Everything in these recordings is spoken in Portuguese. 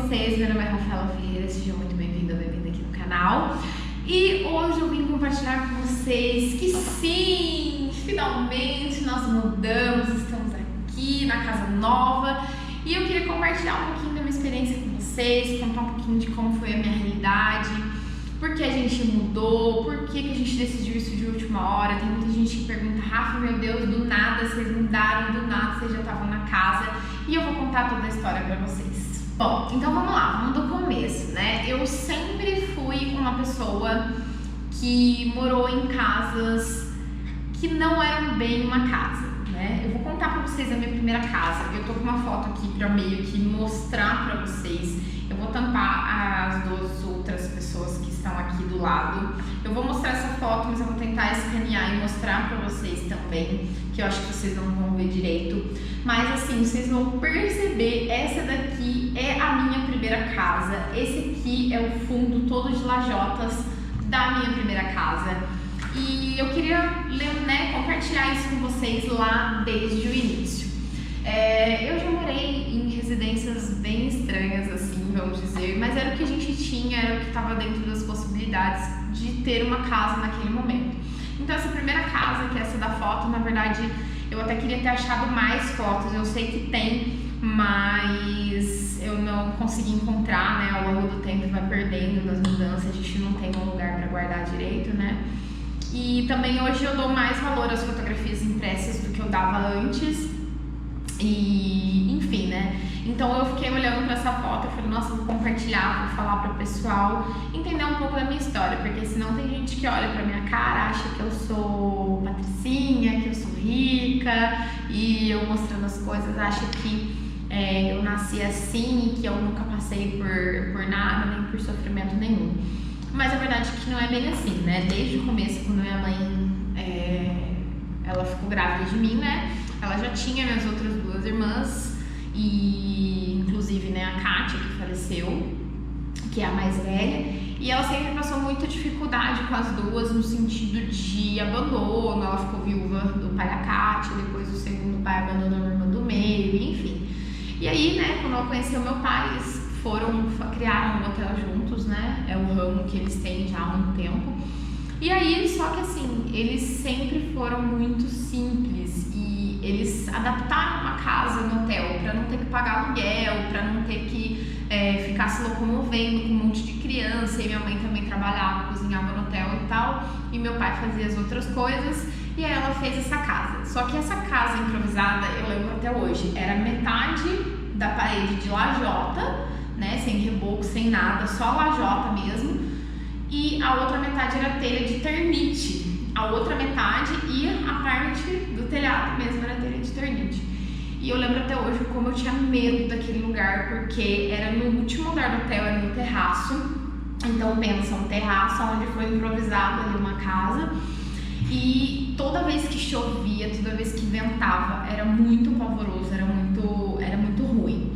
vocês? Meu nome é Rafaela Ferreira, seja muito bem-vindo ou bem-vinda aqui no canal. E hoje eu vim compartilhar com vocês que sim, finalmente nós mudamos, estamos aqui na casa nova. E eu queria compartilhar um pouquinho da minha experiência com vocês, contar um pouquinho de como foi a minha realidade, por que a gente mudou, por que a gente decidiu isso de última hora. Tem muita gente que pergunta: Rafa, meu Deus, do nada vocês mudaram, do nada vocês já estavam na casa. E eu vou contar toda a história pra vocês. Bom, então vamos lá, vamos do começo, né? Eu sempre fui uma pessoa que morou em casas que não eram bem uma casa, né? Eu vou contar pra vocês a minha primeira casa. Eu tô com uma foto aqui pra meio que mostrar pra vocês. Eu vou tampar as duas outras pessoas que estão aqui do lado. Eu vou mostrar essa foto, mas eu vou tentar escanear e mostrar pra vocês também, que eu acho que vocês não vão ver direito. Mas assim, vocês vão perceber, essa daqui é a minha primeira casa. Esse aqui é o fundo todo de lajotas da minha primeira casa. E eu queria, né, compartilhar isso com vocês lá desde o início. Eu já morei em residências bem estranhas, assim, vamos dizer, mas era o que a gente tinha, era o que estava dentro das possibilidades de ter uma casa naquele momento. Então essa primeira casa, que é essa da foto, na verdade, eu até queria ter achado mais fotos, eu sei que tem, mas eu não consegui encontrar, né, ao longo do tempo vai perdendo nas mudanças, a gente não tem um lugar para guardar direito, né. E também hoje eu dou mais valor às fotografias impressas do que eu dava antes. E enfim, né? Então eu fiquei olhando pra essa foto e falei: nossa, vou compartilhar, vou falar pro pessoal entender um pouco da minha história, porque senão tem gente que olha pra minha cara, acha que eu sou patricinha, que eu sou rica, e eu mostrando as coisas acha que eu nasci assim e que eu nunca passei por nada, nem por sofrimento nenhum. Mas a verdade é que não é bem assim, né? Desde o começo, quando minha mãe ela ficou grávida de mim, né? Ela já tinha minhas outras duas irmãs, e inclusive, né, a Kátia, que faleceu, que é a mais velha, e ela sempre passou muita dificuldade com as duas no sentido de abandono. Ela ficou viúva do pai da Kátia, depois o segundo pai abandonou a irmã do meio, enfim. E aí, né, quando ela conheceu meu pai, eles criaram um hotel juntos, né, é o ramo que eles têm já há muito tempo. E aí, só que assim, eles sempre foram muito simples e eles adaptaram uma casa no hotel para não ter que pagar aluguel, para não ter que ficar se locomovendo com um monte de criança. E minha mãe também trabalhava, cozinhava no hotel e tal, e meu pai fazia as outras coisas. E aí ela fez essa casa. Só que essa casa improvisada, eu lembro até hoje, era metade da parede de lajota, né, sem reboco, sem nada, só lajota mesmo. E a outra metade era telha de ternite. A outra metade e a parte do telhado mesmo era telha de ternite. E eu lembro até hoje como eu tinha medo daquele lugar, porque era no último andar do hotel, era no terraço. Então pensa, um terraço onde foi improvisado ali uma casa. E toda vez que chovia, toda vez que ventava, era muito pavoroso, era muito ruim.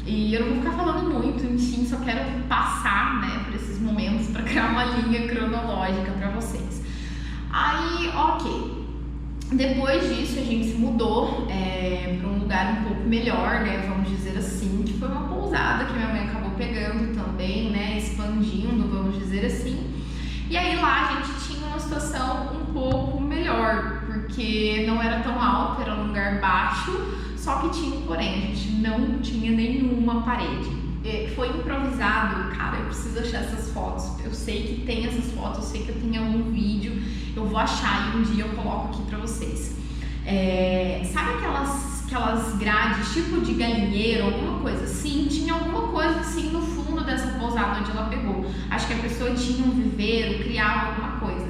E eu não vou ficar falando muito, enfim, só quero passar, né, por esses momentos para criar uma linha cronológica para vocês. Aí, ok. Depois disso, a gente se mudou para um lugar um pouco melhor, né, vamos dizer assim, que foi uma pousada que minha mãe acabou pegando também, né, expandindo, vamos dizer assim. E aí lá a gente tinha uma situação um pouco melhor, porque não era tão alto, era um lugar baixo. Só que tinha um porém, a gente não tinha nenhuma parede. Foi improvisado, cara, eu preciso achar essas fotos. Eu sei que tem essas fotos, eu sei que eu tenho algum vídeo, eu vou achar e um dia eu coloco aqui pra vocês. Sabe aquelas grades, tipo de galinheiro, alguma coisa assim? Tinha alguma coisa assim no fundo dessa pousada onde ela pegou. Acho que a pessoa tinha um viveiro, criava alguma coisa.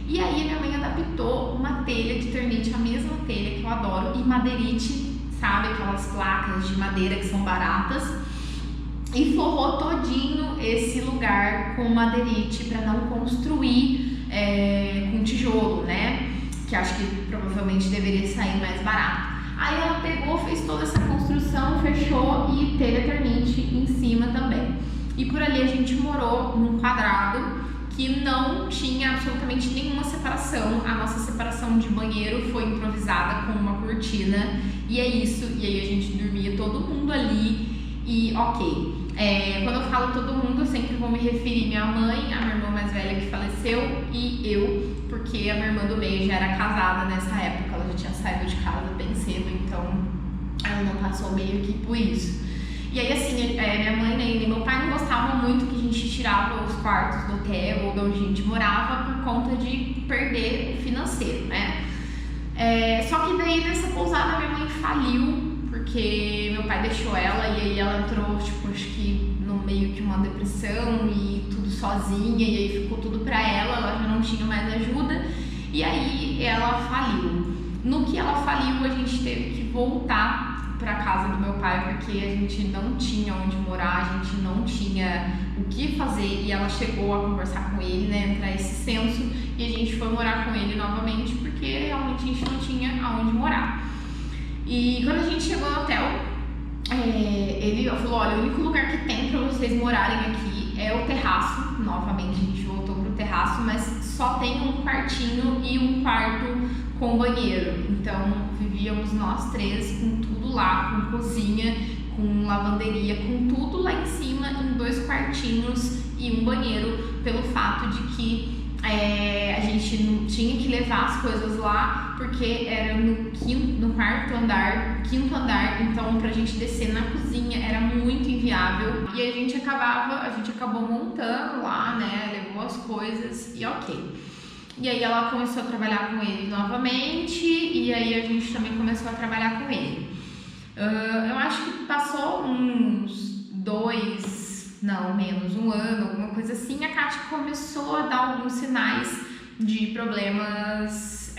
E aí a minha mãe adaptou uma telha de ternite, a mesma telha que eu adoro, e madeirite, sabe, aquelas placas de madeira que são baratas, e forrou todinho esse lugar com madeirite para não construir com tijolo, né, que acho que provavelmente deveria sair mais barato. Aí ela pegou, fez toda essa construção, fechou, e telha ternite em cima também. E por ali a gente morou num quadrado que não tinha absolutamente nenhuma separação. A nossa separação de banheiro foi improvisada com uma cortina, e é isso. E aí a gente dormia todo mundo ali e ok. Quando eu falo todo mundo, eu sempre vou me referir minha mãe, a minha irmã mais velha que faleceu e eu, porque a minha irmã do meio já era casada nessa época, ela já tinha saído de casa bem cedo, então ela não passou meio que por isso. E aí assim, minha mãe nem meu pai não gostavam muito que a gente tirava os quartos do hotel ou de onde a gente morava por conta de perder o financeiro, né? Só que daí nessa pousada minha mãe faliu, porque meu pai deixou ela e aí ela entrou, tipo, acho que no meio de uma depressão e tudo sozinha, e aí ficou tudo pra ela já não tinha mais ajuda, e aí ela faliu. No que ela faliu, a gente teve que voltar pra casa do meu pai, porque a gente não tinha onde morar, a gente não tinha o que fazer, e ela chegou a conversar com ele, né, entrar esse senso, e a gente foi morar com ele novamente, porque realmente a gente não tinha aonde morar. E quando a gente chegou no hotel, ele falou, olha, o único lugar que tem pra vocês morarem aqui é o terraço. Novamente a gente voltou pro terraço, mas só tem um quartinho e um quarto com banheiro. Então vivíamos nós três com tudo lá, com cozinha, com lavanderia, com tudo lá em cima, em 2 quartinhos e um banheiro, pelo fato de que a gente não tinha que levar as coisas lá, porque era no quinto andar, então pra gente descer na cozinha era muito inviável, e a gente acabou montando lá, né, levou as coisas e ok. E aí ela começou a trabalhar com ele novamente, e aí a gente também começou a trabalhar com ele. Eu acho que passou uns 1 ano, alguma coisa assim, a Kátia começou a dar alguns sinais de problemas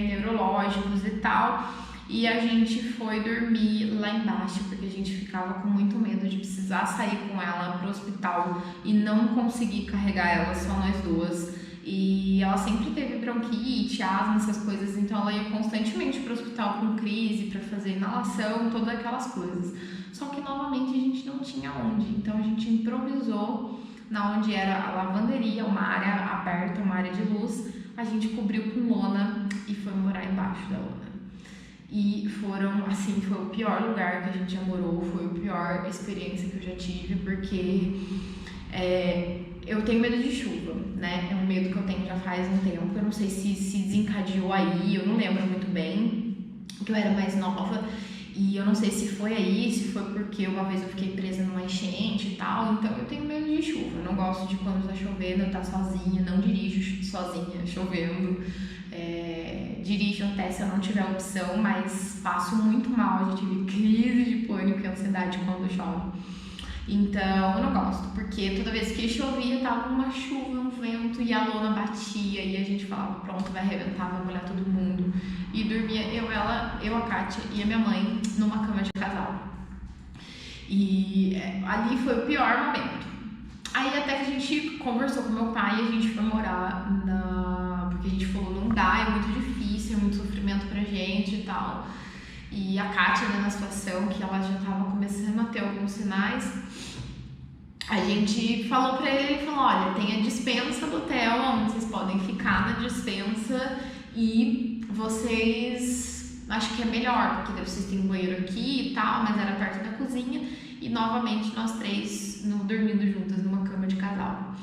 neurológicos e tal, e a gente foi dormir lá embaixo, porque a gente ficava com muito medo de precisar sair com ela pro hospital e não conseguir carregar ela, só nós duas. E ela sempre teve bronquite, asma, essas coisas, então ela ia constantemente pro hospital com crise, pra fazer inalação, todas aquelas coisas. Só que novamente a gente não tinha onde, então a gente improvisou na onde era a lavanderia, uma área aberta, uma área de luz, a gente cobriu com lona e foi morar embaixo da lona. E foi o pior lugar que a gente já morou, foi a pior experiência que eu já tive, porque eu tenho medo de chuva, né? É um medo que eu tenho já faz um tempo. Eu não sei se desencadeou aí, eu não lembro muito bem, porque eu era mais nova. E eu não sei se foi aí, se foi porque uma vez eu fiquei presa numa enchente e tal. Então eu tenho medo de chuva. Eu não gosto de quando tá chovendo, eu tá sozinha, não dirijo sozinha, chovendo. Dirijo até se eu não tiver opção, mas passo muito mal. Eu já tive crise de pânico e ansiedade quando chove. Então eu não gosto, porque toda vez que chovia tava uma chuva, um vento e a lona batia e a gente falava, pronto, vai arrebentar, vai molhar todo mundo. E dormia eu, a Kátia e a minha mãe numa cama de casal. E ali foi o pior momento. Aí até que a gente conversou com meu pai e a gente foi morar porque a gente falou, não dá, é muito difícil, é muito sofrimento pra gente e tal. E a Kátia, né, na situação que ela já estava começando a ter alguns sinais, a gente falou pra ele falou, olha, tem a dispensa do hotel, onde vocês podem ficar na dispensa e vocês, acho que é melhor, porque daí vocês têm um banheiro aqui e tal, mas era perto da cozinha, e novamente nós três dormindo juntas numa cama de casal.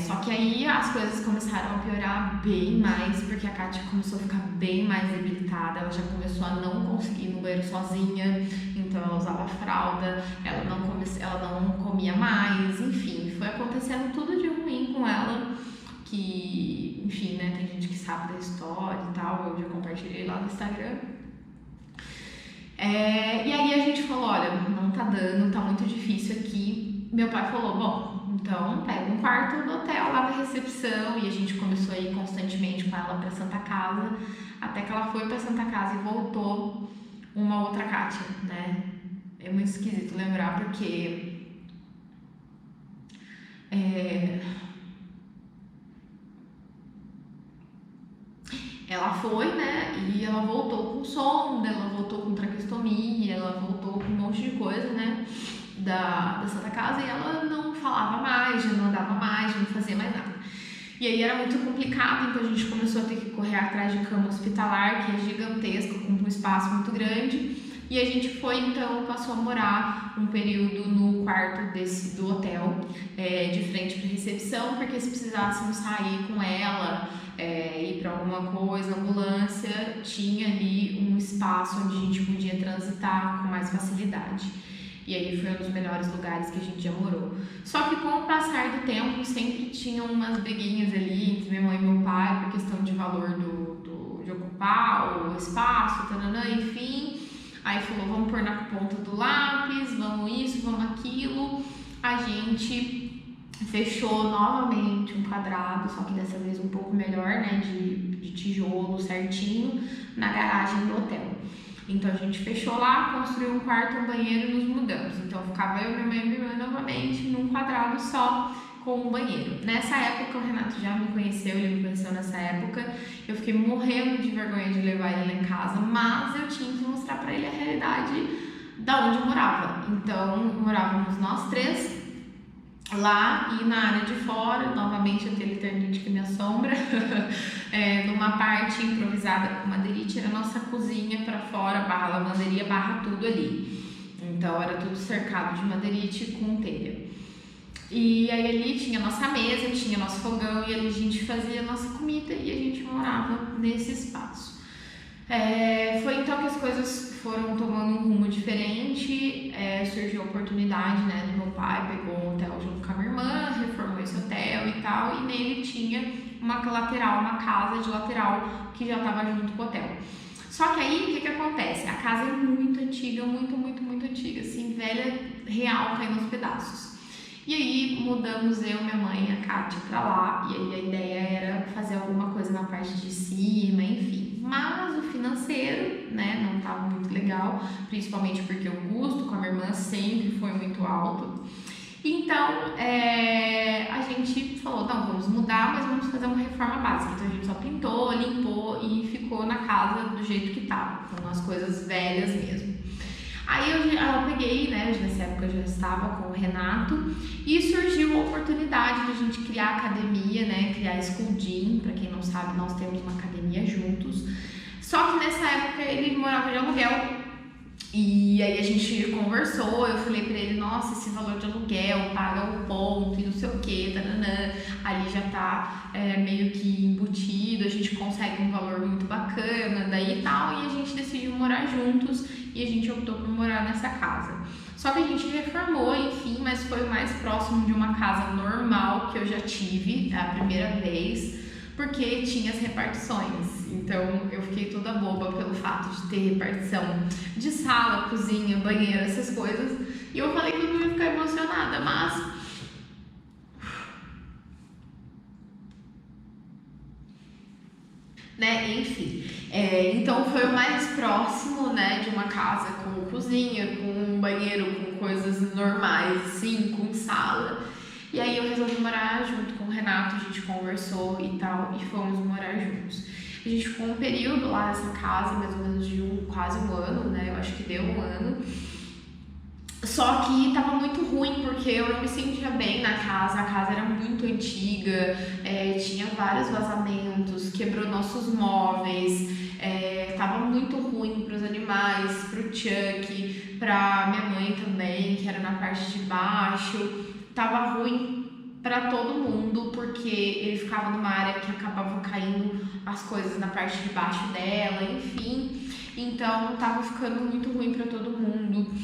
Só que aí as coisas começaram a piorar bem mais, porque a Kátia começou a ficar bem mais debilitada, ela já começou a não conseguir ir no banheiro sozinha, então ela usava fralda, ela não comia mais, enfim, foi acontecendo tudo de ruim com ela, que, enfim, né, tem gente que sabe da história e tal, eu já compartilhei lá no Instagram. E aí a gente falou, olha, não tá dando, tá muito difícil aqui. Meu pai falou, bom, então pega um quarto do hotel lá na recepção, e a gente começou a ir constantemente com ela pra Santa Casa, até que ela foi pra Santa Casa e voltou uma outra Kátia, né? É muito esquisito lembrar, porque ela foi, né, e ela voltou com sonda, ela voltou com traqueostomia, ela voltou com um monte de coisa, né, da Santa Casa, e ela não falava mais, já não andava mais, já não fazia mais nada. E aí era muito complicado, então a gente começou a ter que correr atrás de cama hospitalar, que é gigantesco, com um espaço muito grande, E a gente foi, então, passou a morar um período no quarto do hotel, de frente para recepção, porque se precisássemos sair com ela, ir para alguma coisa, ambulância, tinha ali um espaço onde a gente podia transitar com mais facilidade. E aí foi um dos melhores lugares que a gente já morou. Só que com o passar do tempo, sempre tinham umas briguinhas ali entre minha mãe e meu pai, por questão de valor de ocupar o espaço, tananã, enfim. Aí falou, vamos pôr na ponta do lápis, vamos isso, vamos aquilo. A gente fechou novamente um quadrado, só que dessa vez um pouco melhor, né, de tijolo certinho, na garagem do hotel. Então a gente fechou lá, construiu um quarto, um banheiro e nos mudamos. Então ficava eu, minha mãe e minha irmã novamente num quadrado só com um banheiro. Nessa época o Renato já me conheceu, ele me conheceu nessa época. Eu fiquei morrendo de vergonha de levar ele lá em casa, mas eu tinha que mostrar pra ele a realidade da onde eu morava. Então morávamos nós três lá e na área de fora, novamente a teleternite que me assombra, numa parte improvisada com madeirite, era a nossa cozinha para fora, barra lavanderia, barra tudo ali. Então era tudo cercado de madeirite com telha. E aí ali tinha a nossa mesa, tinha nosso fogão e ali a gente fazia a nossa comida e a gente morava nesse espaço. Foi então que as coisas foram tomando um rumo diferente, surgiu a oportunidade, né, do meu pai, pegou um hotel junto com a minha irmã, reformou esse hotel e tal, e nele tinha uma casa de lateral que já estava junto com o hotel. Só que aí, o que acontece? A casa é muito antiga, muito antiga, assim, velha, real, caindo aos pedaços. E aí mudamos eu, minha mãe e a Kátia pra lá, e aí a ideia era fazer alguma coisa na parte de cima, enfim. Mas o financeiro, né, não estava muito legal, principalmente porque o custo com a minha irmã sempre foi muito alto. Então, a gente falou, não, vamos mudar, mas vamos fazer uma reforma básica. Então a gente só pintou, limpou e ficou na casa do jeito que estava, com as coisas velhas mesmo. Aí eu peguei, né, nessa época eu já estava com o Renato e surgiu a oportunidade de a gente criar academia, né, criar School Gym. Pra quem não sabe, nós temos uma academia juntos. Só que nessa época ele morava de aluguel e aí a gente conversou, eu falei pra ele, nossa, esse valor de aluguel, paga o ponto e não sei o que, taranã, ali já tá meio que embutido, a gente consegue um valor muito bacana daí e tal, e a gente decidiu morar juntos e a gente optou por morar nessa casa. Só que a gente reformou, enfim, mas foi o mais próximo de uma casa normal que eu já tive a primeira vez, porque tinha as repartições. Então eu fiquei toda boba pelo fato de ter repartição de sala, cozinha, banheiro, essas coisas. E eu falei que eu não ia ficar emocionada, mas né, enfim. Então foi o mais próximo, né, de uma casa com cozinha, com um banheiro, com coisas normais, assim, com sala. E aí eu resolvi morar junto com o Renato, a gente conversou e tal, e fomos morar juntos. A gente ficou um período lá nessa casa, mais ou menos de quase um ano, né, eu acho que deu um ano. Só que tava muito ruim, porque eu não me sentia bem na casa, a casa era muito antiga, tinha vários vazamentos, quebrou nossos móveis, tava muito ruim pros animais, pro Chuck, pra minha mãe também, que era na parte de baixo. Tava ruim pra todo mundo, porque ele ficava numa área que acabavam caindo as coisas na parte de baixo dela, enfim. Então tava ficando muito ruim pra todo mundo.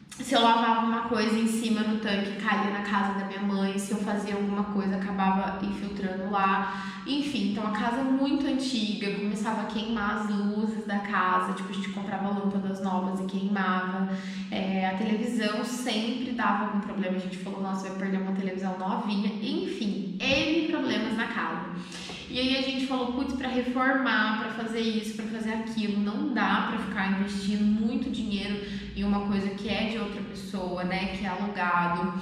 Se eu lavava uma coisa em cima no tanque, caía na casa da minha mãe. Se eu fazia alguma coisa, acabava infiltrando lá. Enfim, então a casa é muito antiga, começava a queimar as luzes da casa. Tipo, a gente comprava lâmpadas novas e queimava. A televisão sempre dava algum problema. A gente falou, nossa, vai perder uma televisão novinha. Enfim, N problemas na casa. E aí a gente falou, putz, pra reformar, pra fazer isso, pra fazer aquilo, não dá pra ficar investindo muito dinheiro em uma coisa que é de outra pessoa, né, que é alugado.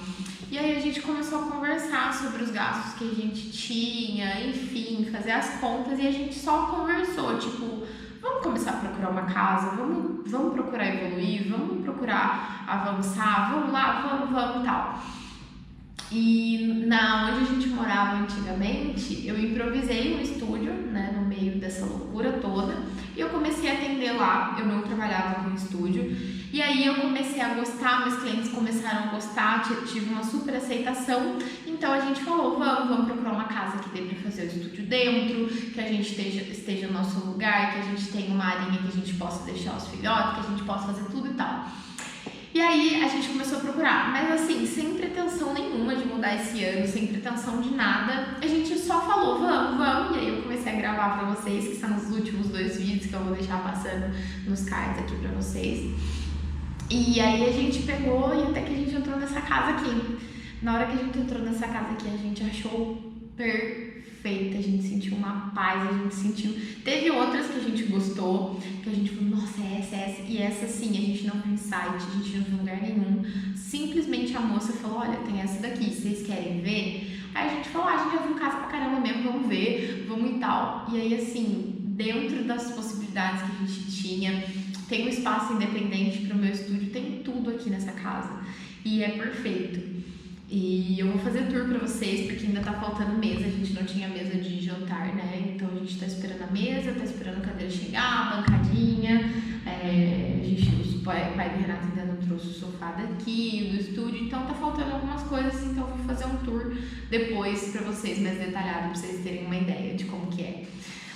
E aí a gente começou a conversar sobre os gastos que a gente tinha, enfim, fazer as contas, e a gente só conversou, tipo, vamos começar a procurar uma casa, vamos procurar evoluir, vamos procurar avançar, vamos lá, vamos e tal. E na onde a gente morava antigamente, eu improvisei um estúdio, né, no meio dessa loucura toda, e eu comecei a atender lá. Eu não trabalhava com estúdio, e aí eu comecei a gostar, meus clientes começaram a gostar, tive uma super aceitação. Então a gente falou, vamos procurar uma casa que dê pra fazer o estúdio dentro, que a gente esteja no nosso lugar, que a gente tenha uma arinha que a gente possa deixar os filhotes, que a gente possa fazer tudo e tal. E aí a gente começou a procurar, mas assim, sem pretensão nenhuma de mudar esse ano, sem pretensão de nada, a gente só falou, vamos, e aí eu comecei a gravar pra vocês, que são os últimos 2 vídeos que eu vou deixar passando nos cards aqui pra vocês. E aí a gente pegou e até que a gente entrou nessa casa aqui. Na hora que a gente entrou nessa casa aqui, a gente achou perfeita, a gente sentiu uma paz, a gente sentiu... Teve outras que a gente gostou, que a gente falou, nossa, é essa, e essa sim, a gente não viu em site, a gente não viu em lugar nenhum. Simplesmente a moça falou, olha, tem essa daqui, vocês querem ver? Aí a gente falou, a gente já viu casa pra caramba mesmo, vamos ver, vamos e tal. E aí assim, dentro das possibilidades que a gente tinha, tem um espaço independente pro meu estúdio, tem tudo aqui nessa casa. E é perfeito. E eu vou fazer tour pra vocês, porque ainda tá faltando mesa, a gente não tinha mesa de jantar, né? Então a gente tá esperando a mesa, tá esperando a cadeira chegar, a bancadinha. O pai do Renato ainda não trouxe o sofá daqui, do estúdio, então tá faltando algumas coisas, então eu vou fazer um tour depois pra vocês, mais detalhado, pra vocês terem uma ideia de como que é.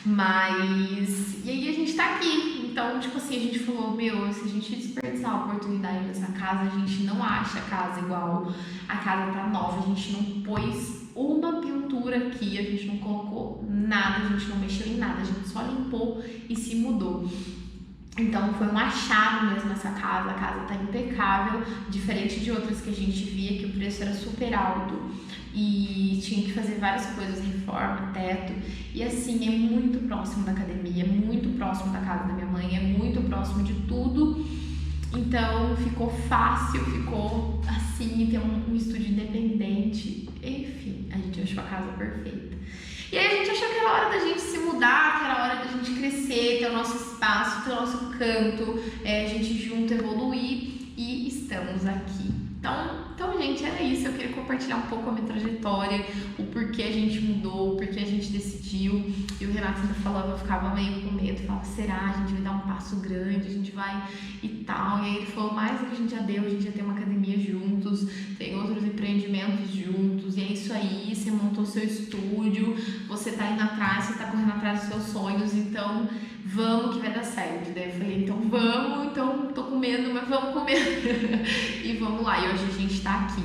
Mas, e aí a gente tá aqui, então, tipo assim, a gente falou, se a gente desperdiçar a oportunidade dessa casa, a gente não acha a casa igual, a casa tá nova, a gente não pôs uma pintura aqui, a gente não colocou nada, a gente não mexeu em nada, a gente só limpou e se mudou. Então foi um achado mesmo essa casa, a casa tá impecável, diferente de outras que a gente via que o preço era super alto e tinha que fazer várias coisas, reforma, teto, e assim, é muito próximo da academia, é muito próximo da casa da minha mãe, é muito próximo de tudo, então ficou fácil, ficou assim, ter um estúdio independente, enfim, a gente achou a casa perfeita. E aí a gente achou que era hora da gente se mudar, que era hora da gente crescer, ter o nosso espaço, ter o nosso canto, a gente junto evoluir, e estamos aqui. Então, gente, era isso. Eu queria compartilhar um pouco a minha trajetória, o porquê a gente mudou, o porquê a gente decidiu. E o Renato ainda falava, eu ficava meio com medo, falava, será? A gente vai dar um passo grande, a gente vai e tal. E aí ele falou, mais do que a gente já deu, a gente já tem uma academia juntos, tem outros empreendimentos juntos, e é isso aí, você montou seu estúdio, você tá indo atrás, você tá correndo atrás dos seus sonhos, então vamos que vai dar certo. Daí eu falei, então vamos, então tô com medo, mas vamos com medo. E vamos lá, e hoje a gente tá aqui.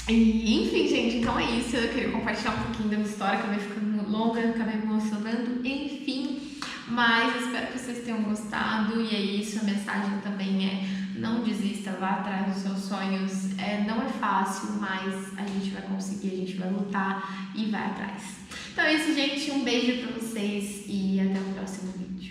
E, enfim, gente, então é isso. Eu queria compartilhar um pouquinho da minha história, acabei ficando longa, acabei me emocionando, enfim. Mas espero que vocês tenham gostado, e é isso. A mensagem também é: não desista, vá atrás dos seus sonhos. Não é fácil, mas a gente vai conseguir, a gente vai lutar e vai atrás. Então é isso, gente. Um beijo pra vocês e até o próximo vídeo.